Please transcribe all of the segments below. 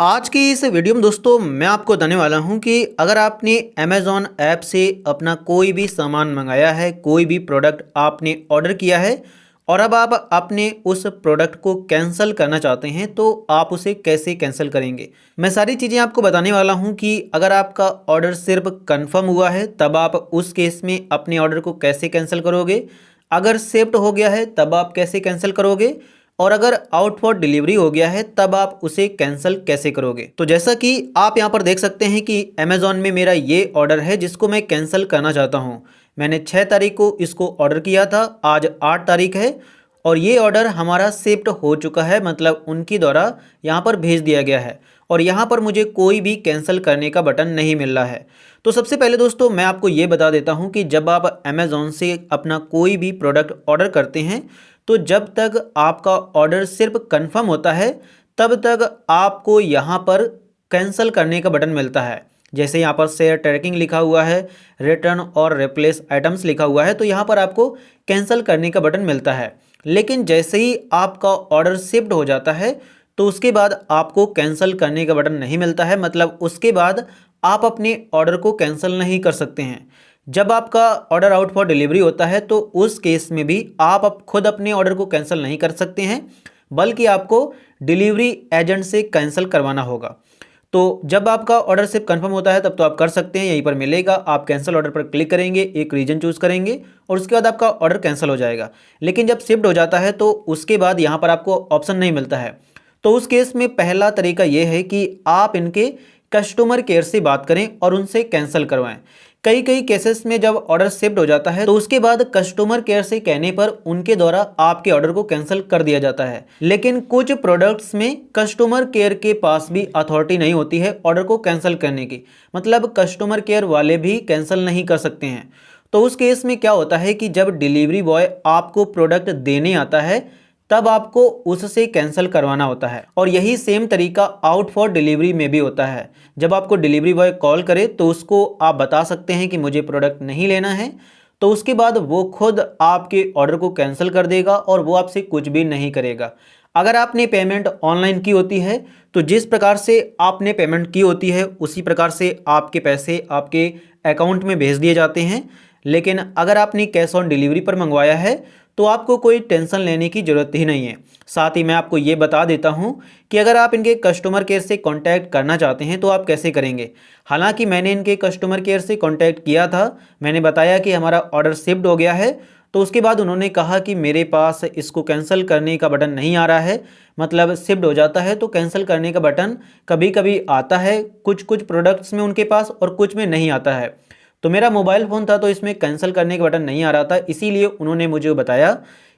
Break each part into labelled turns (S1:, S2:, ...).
S1: आज की इस वीडियो में दोस्तों मैं आपको बताने वाला हूं कि अगर आपने अमेज़ॉन ऐप से अपना कोई भी सामान मंगाया है, कोई भी प्रोडक्ट आपने ऑर्डर किया है और अब आप अपने उस प्रोडक्ट को कैंसिल करना चाहते हैं तो आप उसे कैसे कैंसिल करेंगे। मैं सारी चीज़ें आपको बताने वाला हूं कि अगर आपका ऑर्डर सिर्फ कंफर्म हुआ है तब आप उस केस में अपने ऑर्डर को कैसे कैंसिल करोगे, अगर शिफ्ट हो गया है तब आप कैसे कैंसिल करोगे और अगर आउट फॉर डिलीवरी हो गया है तब आप उसे कैंसिल कैसे करोगे। तो जैसा कि आप यहाँ पर देख सकते हैं कि अमेज़ॉन में मेरा ये ऑर्डर है जिसको मैं कैंसिल करना चाहता हूँ। मैंने 6 तारीख को इसको ऑर्डर किया था, आज 8 तारीख है और ये ऑर्डर हमारा शिफ्ट हो चुका है, मतलब उनके द्वारा यहाँ पर भेज दिया गया है और यहाँ पर मुझे कोई भी कैंसिल करने का बटन नहीं मिल रहा है। तो सबसे पहले दोस्तों मैं आपको ये बता देता हूँ कि जब आप अमेज़ॉन से अपना कोई भी प्रोडक्ट ऑर्डर करते हैं तो जब तक आपका ऑर्डर सिर्फ कंफर्म होता है तब तक आपको यहाँ पर कैंसिल करने का बटन मिलता है। जैसे यहाँ पर शेयर ट्रैकिंग लिखा हुआ है, रिटर्न और रिप्लेस आइटम्स लिखा हुआ है, तो यहाँ पर आपको कैंसिल करने का बटन मिलता है। लेकिन जैसे ही आपका ऑर्डर शिफ्ट हो जाता है तो उसके बाद आपको कैंसिल करने का बटन नहीं मिलता है, मतलब उसके बाद आप अपने ऑर्डर को कैंसिल नहीं कर सकते हैं। जब आपका ऑर्डर आउट फॉर डिलीवरी होता है तो उस केस में भी आप खुद अपने ऑर्डर को कैंसिल नहीं कर सकते हैं, बल्कि आपको डिलीवरी एजेंट से कैंसिल करवाना होगा। तो जब आपका ऑर्डर सिर्फ कंफर्म होता है तब तो आप कर सकते हैं, यहीं पर मिलेगा, आप कैंसिल ऑर्डर पर क्लिक करेंगे, एक रीजन चूज़ करेंगे और उसके बाद आपका ऑर्डर कैंसिल हो जाएगा। लेकिन जब शिफ्ट हो जाता है तो उसके बाद यहाँ पर आपको ऑप्शन नहीं मिलता है। तो उस केस में पहला तरीका ये है कि आप इनके कस्टमर केयर से बात करें और उनसे कैंसिल करवाएं। कई कई केसेस में जब ऑर्डर शिफ्ट हो जाता है तो उसके बाद कस्टमर केयर से कहने पर उनके द्वारा आपके ऑर्डर को कैंसिल कर दिया जाता है। लेकिन कुछ प्रोडक्ट्स में कस्टमर केयर के पास भी अथॉरिटी नहीं होती है ऑर्डर को कैंसिल करने की, मतलब कस्टमर केयर वाले भी कैंसिल नहीं कर सकते हैं। तो उस केस में क्या होता है कि जब डिलीवरी बॉय आपको प्रोडक्ट देने आता है तब आपको उससे कैंसिल करवाना होता है। और यही सेम तरीका आउट फॉर डिलीवरी में भी होता है। जब आपको डिलीवरी बॉय कॉल करे तो उसको आप बता सकते हैं कि मुझे प्रोडक्ट नहीं लेना है, तो उसके बाद वो खुद आपके ऑर्डर को कैंसिल कर देगा और वो आपसे कुछ भी नहीं करेगा। अगर आपने पेमेंट ऑनलाइन की होती है तो जिस प्रकार से आपने पेमेंट की होती है उसी प्रकार से आपके पैसे आपके अकाउंट में भेज दिए जाते हैं। लेकिन अगर आपने कैश ऑन डिलीवरी पर मंगवाया है तो आपको कोई टेंशन लेने की ज़रूरत ही नहीं है। साथ ही मैं आपको ये बता देता हूँ कि अगर आप इनके कस्टमर केयर से कांटेक्ट करना चाहते हैं तो आप कैसे करेंगे। हालांकि मैंने इनके कस्टमर केयर से कांटेक्ट किया था, मैंने बताया कि हमारा ऑर्डर शिफ्ट हो गया है, तो उसके बाद उन्होंने कहा कि मेरे पास इसको कैंसिल करने का बटन नहीं आ रहा है, मतलब शिफ्ट हो जाता है तो कैंसिल करने का बटन कभी कभी आता है कुछ कुछ प्रोडक्ट्स में उनके पास और कुछ में नहीं आता है। तो मेरा मोबाइल फ़ोन था तो इसमें कैंसिल करने का बटन नहीं आ रहा था, इसीलिए उन्होंने मुझे बताया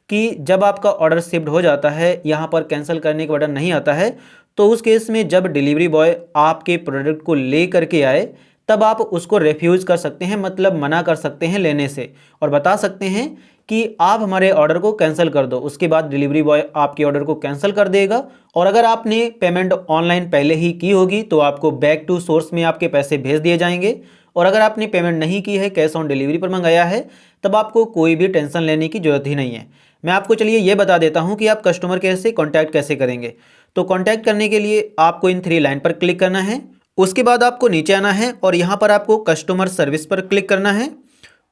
S1: कि जब आपका ऑर्डर शिफ्ट हो जाता है यहाँ पर कैंसिल करने का बटन नहीं आता है तो उस केस में जब डिलीवरी बॉय आपके प्रोडक्ट को ले करके आए तब आप उसको रिफ्यूज़ कर सकते हैं, मतलब मना कर सकते हैं लेने से और बता सकते हैं कि आप हमारे ऑर्डर को कैंसिल कर दो। उसके बाद डिलीवरी बॉय आपके ऑर्डर को कैंसिल कर देगा और अगर आपने पेमेंट ऑनलाइन पहले ही की होगी तो आपको बैक टू सोर्स में आपके पैसे भेज दिए जाएंगे और अगर आपने पेमेंट नहीं की है, कैश ऑन डिलीवरी पर मंगाया है, तब आपको कोई भी टेंशन लेने की ज़रूरत ही नहीं है। मैं आपको चलिए ये बता देता हूँ कि आप कस्टमर केयर से कॉन्टैक्ट कैसे करेंगे। तो कॉन्टैक्ट करने के लिए आपको इन 3 लाइन पर क्लिक करना है, उसके बाद आपको नीचे आना है और यहाँ पर आपको कस्टमर सर्विस पर क्लिक करना है।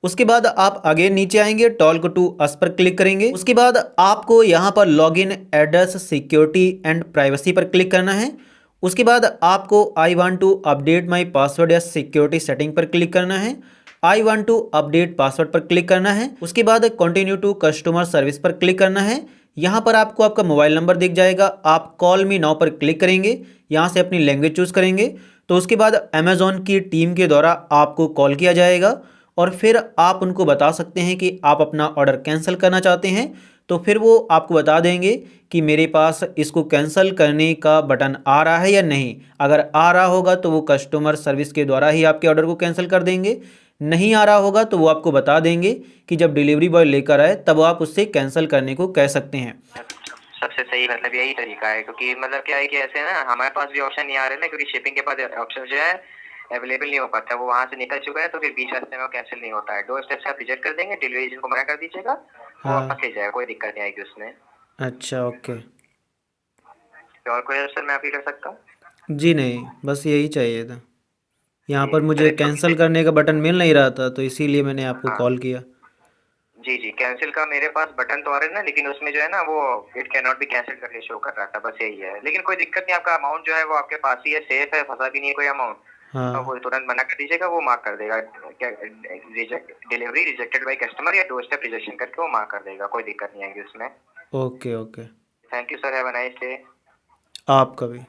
S1: उसके बाद आप आगे नीचे आएंगे, टॉक टू अस पर क्लिक करेंगे। उसके बाद आपको यहाँ पर login address security and privacy पर क्लिक करना है। उसके बाद आपको I want to update my password या सिक्योरिटी सेटिंग पर क्लिक करना है। I want to update password पर क्लिक करना है। उसके बाद कंटिन्यू टू कस्टमर सर्विस पर क्लिक करना है। यहाँ पर आपको आपका मोबाइल नंबर दिख जाएगा, आप कॉल मी नाउ पर क्लिक करेंगे, यहाँ से अपनी लैंग्वेज चूज़ करेंगे। तो उसके बाद अमेज़ॉन की टीम के द्वारा आपको कॉल किया जाएगा और फिर आप उनको बता सकते हैं कि आप अपना ऑर्डर कैंसिल करना चाहते हैं। तो फिर वो आपको बता देंगे कि मेरे पास इसको कैंसिल करने का बटन आ रहा है या नहीं। अगर आ रहा होगा तो वो कस्टमर सर्विस के द्वारा ही आपके ऑर्डर को कैंसिल कर देंगे, नहीं आ रहा होगा तो वो आपको बता देंगे कि जब डिलीवरी बॉय लेकर आए तब आप उससे कैंसिल करने को कह सकते हैं।
S2: सबसे सही मतलब यही तरीका है, क्योंकि मतलब क्या है कि ऐसे ना हमारे पास भी ऑप्शन नहीं आ रहे ना, क्योंकि शिपिंग के बाद ऑप्शन जो है अवेलेबल नहीं हो पाता, वो वहाँ से निकल चुका है, तो फिर बीच रास्ते में वो कैंसिल नहीं होता है। 2 स्टेप से आप रिजेक्ट कर देंगे, डिलीवरी एजेंट को मना कर दीजिएगा, वो
S1: हाँ,
S2: आपका ले जाएगा, कोई दिक्कत नहीं आएगी उसमें।
S1: अच्छा, ओके।
S2: और कोई ऑप्शन मैं आपकी कर सकता हूँ?
S1: जी नहीं, बस यही चाहिए था। यहाँ
S2: जी
S1: पर मुझे
S2: चलिए तो
S1: कैंसिल करने का बटन मिल नहीं रहा था, तो इसीलिए मैंने आपको
S2: हाँ
S1: कॉल किया।
S2: जी जी, कैंसिल का मेरे पास बटन तो आ रहा है ना, लेकिन उसमें जो है ना वो it can not be cancel करके शो कर रहा था, बस यही है। लेकिन कोई दिक्कत नहीं, आपका अमाउंट जो है वो आपके पास ही है, सेफ है, फंसा भी नहीं है कोई अमाउंट। तो
S1: हाँ,
S2: वो तुरंत मना कर दीजिएगा, वो मार्क कर देगा क्या, reject delivery rejected by customer या डोर स्टेप रिजेक्शन करके वो मार्क कर देगा, कोई दिक्कत नहीं आएगी उसमें।
S1: Okay, okay.
S2: Thank you sir, have a nice day.
S1: आपका भी।